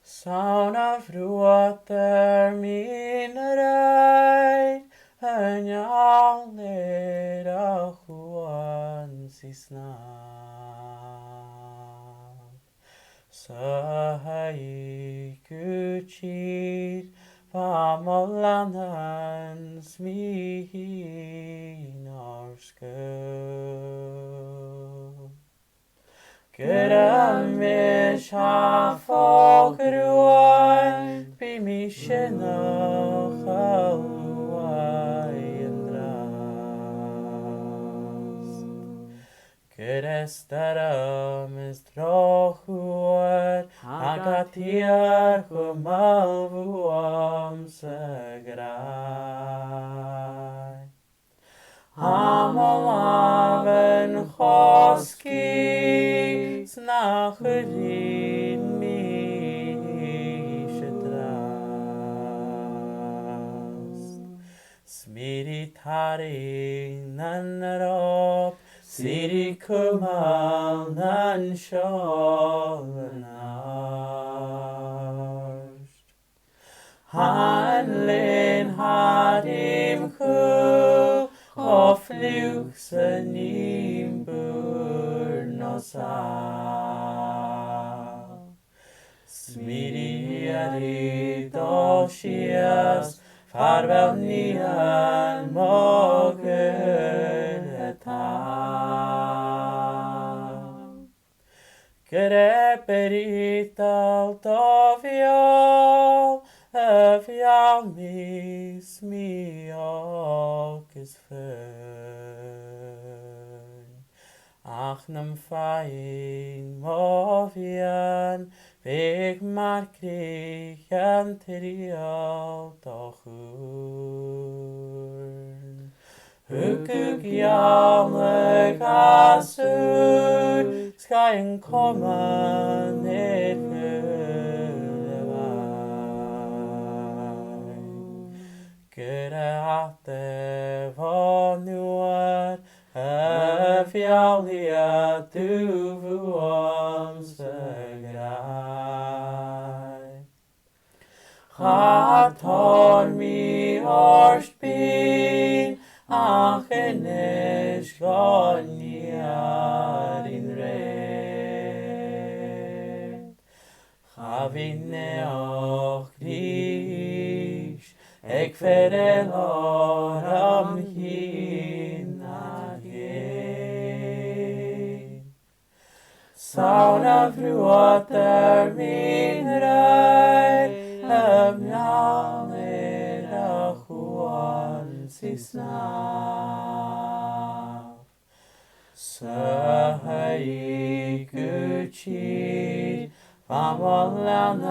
Sound of Bhruadair mín raid, yn iawn nid a chwan si snaf. Sa hei gwchyd, fa molanans mi hin o'r sgwr. Gyda mis a ffog rwan, bi mi sinach a lwai yn drast. Gyda staram is droch wad, ag a tiar chwmal fwam sa grai. Amol afyn chosgi, snach yr un mi eisiau drast. Smiri taring nan yr op, siri cwmal nan siol yn arst. Han lyn hadim chw, of luwch sy'n ni'n bwr nos al. Smiri ar i dosias, farfel ni yn mogyn y tal. Greb yr i dal dofiol, y fiawl mis mi ogys ffyn. Ach nam ffain mofian, big mar grich yn tiriol dochwr. Hwgwg iamlyg a sŵr, sgaen coman i'r gyda atef o nŵar, y fiawli a dwfw am sygrai. Chaton mi orst bin, ach ynys goni ar un red. Chafin neoch gris, eg fedel o'r am hyn a gyn. Sawn a Bhruadair mín raid, ymlaen a chwan si snaf. Sa hei gwchyd, fa molan